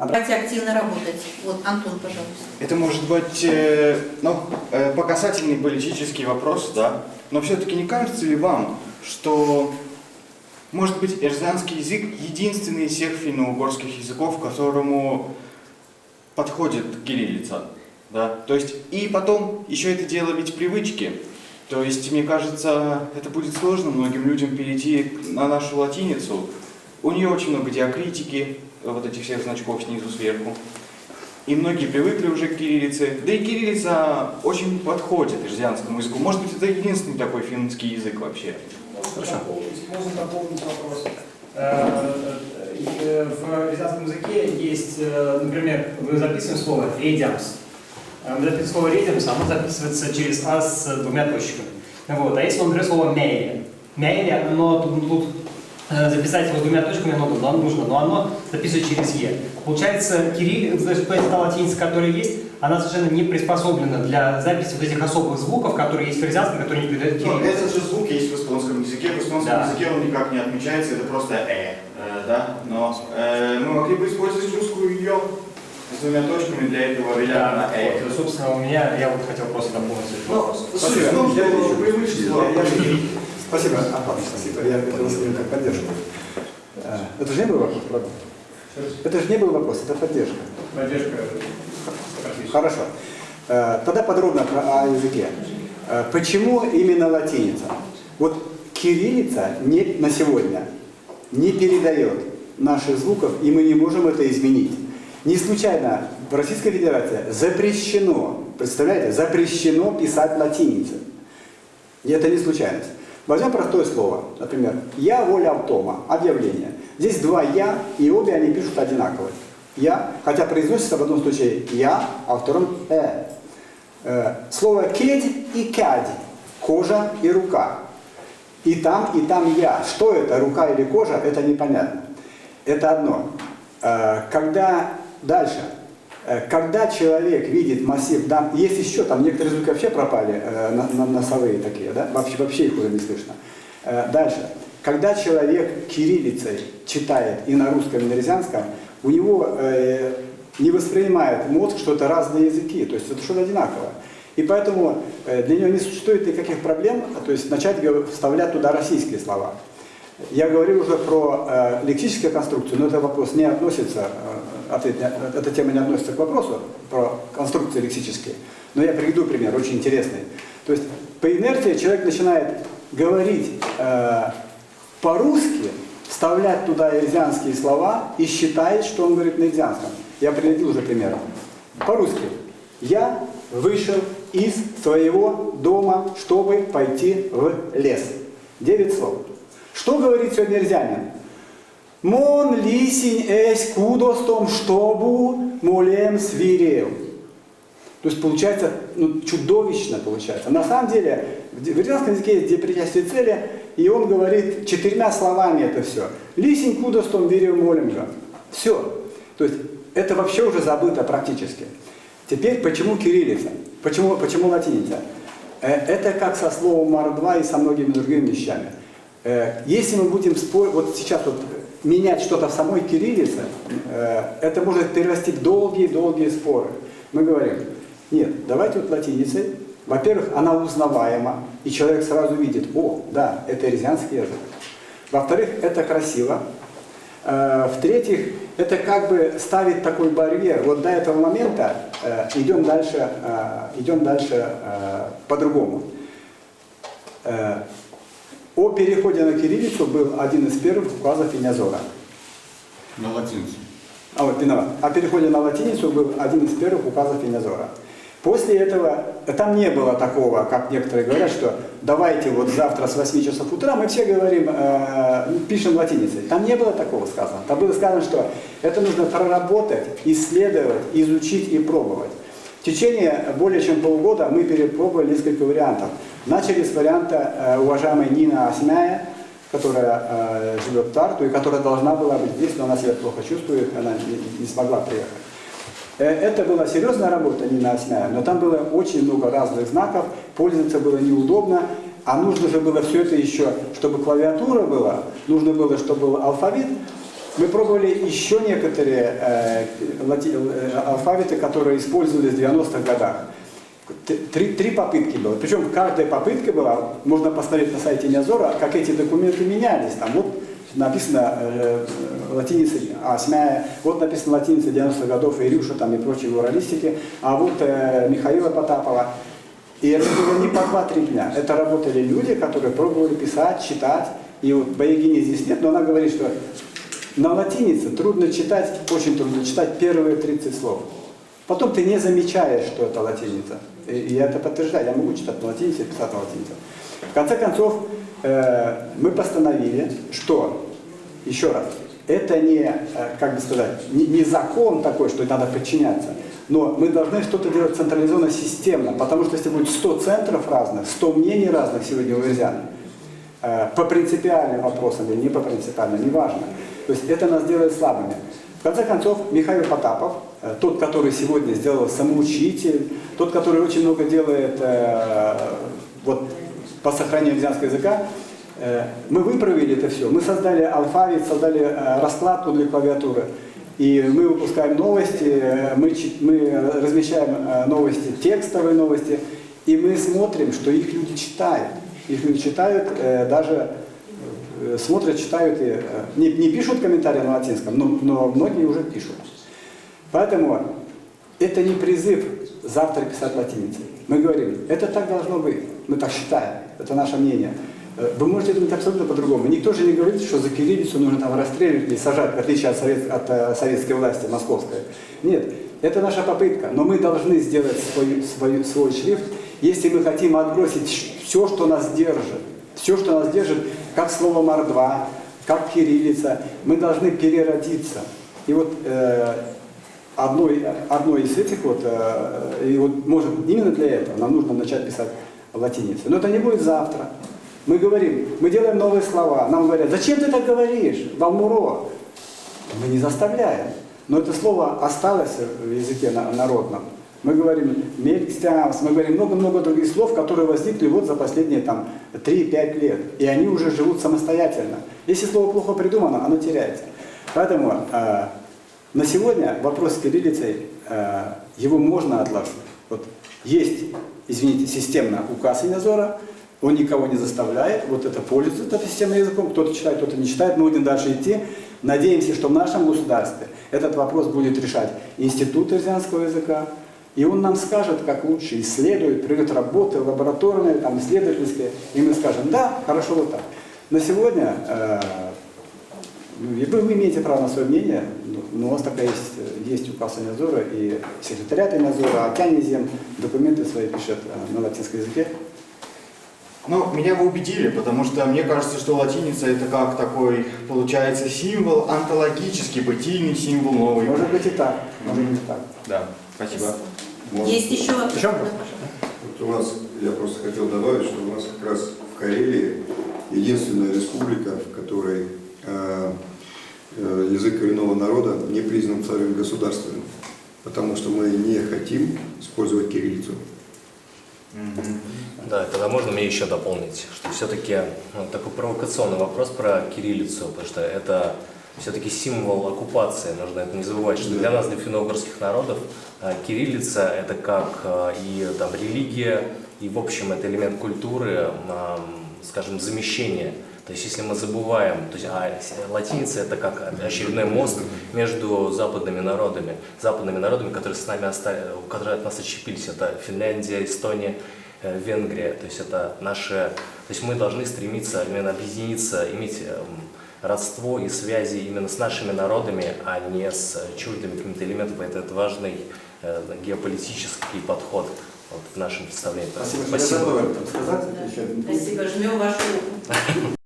Давайте активно работать. Вот, Антон, пожалуйста. Это может быть по касательный политический вопрос, да? Но все-таки не кажется ли вам, что, может быть, эрзянский язык единственный из всех финно-угорских языков, которому подходит кириллица? Да? То есть, и потом еще это дело ведь привычки. То есть, мне кажется, это будет сложно многим людям перейти на нашу латиницу. У нее очень много диакритики, вот этих всех значков снизу сверху. И многие привыкли уже к кириллице. Да и кириллица очень подходит эрзянскому языку. Может быть, это единственный такой финский язык вообще. Можно дополнить вопрос. В эрзянском языке есть, например, мы записываем слово «редямс». Мы записываем слово «редямс», оно записывается через «а» с двумя точками. Вот. А если мы например, слово «мейре», «мейре», оно тут записать его с двумя точками нужно, но оно записывается через «е». Получается, та латиница, которая есть, она совершенно не приспособлена для записи вот этих особых звуков, которые есть в эрзянском, которые не передают кириллицу. Этот же звук есть в эстонском языке. В эстонском языке он никак не отмечается, это просто да? Но мы могли бы использовать русскую ее с двумя точками для этого веля на Вот, собственно, у меня, я вот хотел просто дополнить этот вопрос. Спасибо, Антон, спасибо. Я это воспринял как поддержку. Это же не был вопрос, правда? Это же не был вопрос, это поддержка. Поддержка. Хорошо. Тогда подробно о языке. Почему именно латиница? Вот кириллица на сегодня не передает наших звуков, и мы не можем это изменить. Не случайно в Российской Федерации запрещено, представляете, запрещено писать латиницей. И это не случайность. Возьмем простое слово. Например, «я воля автома», объявление. Здесь два «я», и обе они пишут одинаково. «Я», хотя произносится в одном случае «я», а в втором Слово «кедь» и «кядь», кожа и рука. И там «я». Что это, рука или кожа, это непонятно. Это одно. Когда человек видит массив, да, есть еще, там некоторые звуки вообще пропали, носовые такие, да, вообще их уже не слышно. Дальше. Когда человек кириллицей читает и на русском, и на эрзянском, у него не воспринимает мозг, что это разные языки, то есть это что-то одинаковое. И поэтому для него не существует никаких проблем, то есть начать вставлять туда российские слова. Я говорил уже про лексическую конструкцию, но этот вопрос не относится, эта тема не относится к вопросу про конструкции лексические. Но я приведу пример, очень интересный. То есть по инерции человек начинает говорить по-русски, вставлять туда эрзянские слова и считает, что он говорит на эрзянском. Я приводил уже пример. По-русски. Я вышел из своего дома, чтобы пойти в лес. 9 слов. Что говорит сегодня эрзянин? Мон лисень эсь кудостом штобу молем свирел. То есть получается, чудовищно получается. На самом деле, в эрзянском языке есть 2 причастия цели, и он говорит 4 словами это все. Лисень кудостом вирел молемга. Все. То есть это вообще уже забыто практически. Теперь почему кириллица? Почему латиница? Это как со словом мордва и со многими другими вещами. Если мы будем спорить, вот сейчас менять что-то в самой кириллице, это может перерасти в долгие споры. Мы говорим, нет, давайте латиницей. Во-первых, она узнаваема, и человек сразу видит, о, да, это эрзянский язык. Во-вторых, это красиво. В-третьих, это как бы ставит такой барьер. Вот до этого момента идем дальше по-другому. О переходе на кириллицу был один из первых указов Инязора. На латиницу. О переходе на латиницу был один из первых указов Инязора. После этого, там не было такого, как некоторые говорят, что давайте вот завтра с 8 часов утра мы все говорим, пишем латиницей. Там не было такого сказано. Там было сказано, что это нужно проработать, исследовать, изучить и пробовать. В течение более чем полугода мы перепробовали несколько вариантов. Начали с варианта уважаемой Нины Осьмяя, которая живет в Тарту и которая должна была быть здесь, но она себя плохо чувствует, она не смогла приехать. Это была серьезная работа Нины Осьмяя, но там было очень много разных знаков, пользоваться было неудобно, а нужно же было все это еще, чтобы клавиатура была, нужно было, чтобы был алфавит. Мы пробовали еще некоторые алфавиты, которые использовались в 90-х годах. Три попытки было. Причем каждая попытка была, можно посмотреть на сайте Неозора, как эти документы менялись. Там вот написано латиницей Осмяя, вот написано латиницей 90-х годов Ирюша там, и прочие уралистики, а вот Михаила Потапова. И это было не по 2-3 дня. Это работали люди, которые пробовали писать, читать. И вот Боягини здесь нет, но она говорит, что на латинице трудно читать, очень трудно читать первые 30 слов. Потом ты не замечаешь, что это латиница. И я это подтверждаю, я могу читать на латинице и писать на латинице. В конце концов, мы постановили, что, еще раз, это не, как бы сказать, не закон такой, что надо подчиняться, но мы должны что-то делать централизованно, системно, потому что если будет 100 центров разных, 100 мнений разных сегодня у ирзян, по принципиальным вопросам или не по принципиальным, неважно, то есть это нас делает слабыми. В конце концов, Михаил Потапов, тот, который сегодня сделал самоучитель, тот, который очень много делает вот, по сохранению ирзянского языка, мы выправили это все. Мы создали алфавит, создали раскладку для клавиатуры. И мы выпускаем новости, мы размещаем новости, текстовые новости, и мы смотрим, что их люди читают. Их люди читают, даже смотрят, читают, и не пишут комментарии на латинском, но многие уже пишут. Поэтому это не призыв завтра писать латиницей. Мы говорим, это так должно быть, мы так считаем, это наше мнение. Вы можете думать абсолютно по-другому. Никто же не говорит, что за кириллицу нужно там расстреливать или сажать, в отличие от советской власти московской. Нет, это наша попытка, но мы должны сделать свой шрифт, если мы хотим отбросить все, что нас держит. Все, что нас держит, как слово мордва, как кириллица, мы должны переродиться. И вот одно из этих и вот может именно для этого нам нужно начать писать латиницей. Но это не будет завтра. Мы говорим, мы делаем новые слова, нам говорят, зачем ты так говоришь, Балмуро? Мы не заставляем. Но это слово осталось в языке народном. Мы говорим мелькстиамс, мы говорим много-много других слов, которые возникли вот за последние там 3-5 лет. И они уже живут самостоятельно. Если слово плохо придумано, оно теряется. Поэтому на сегодня вопрос с кириллицей, его можно отложить. Вот есть, извините, системно указ Неозора, он никого не заставляет, вот это пользуется системным языком, кто-то читает, кто-то не читает, мы будем дальше идти. Надеемся, что в нашем государстве этот вопрос будет решать Институт ирзянского языка, и он нам скажет, как лучше исследует, приведет работы лабораторные, там, исследовательские, и мы скажем, да, хорошо, вот так. На сегодня вы имеете право на свое мнение, но у вас такая есть указ Неозора, и секретариат Неозора, а Тянезем документы свои пишет на латинском языке. Ну, меня вы убедили, потому что мне кажется, что латиница это как такой, получается, символ, онтологический, бытийный символ новый. Может быть и так, может быть и так. Да, спасибо. Есть еще вопрос? Еще? Вот у нас, я просто хотел добавить, что у нас как раз в Карелии единственная республика, в которой язык коренного народа не признан вторым государственным, потому что мы не хотим использовать кириллицу. Да, тогда можно мне еще дополнить, что все-таки такой провокационный вопрос про кириллицу, потому что это все-таки символ оккупации, нужно это не забывать, что для нас, для финно-угорских народов, кириллица это как и там религия, и в общем это элемент культуры, скажем, замещения. То есть если мы забываем, то есть, латиница это как очередной мост между западными народами, которые с нами которые от нас отщепились, это Финляндия, Эстония, Венгрия, то есть это наши, то есть мы должны стремиться именно объединиться, иметь родство и связи именно с нашими народами, а не с чуждыми какими-то элементами. Это важный геополитический подход вот, в нашем представлении. Спасибо. Спасибо. Спасибо. Жмем вашу руку.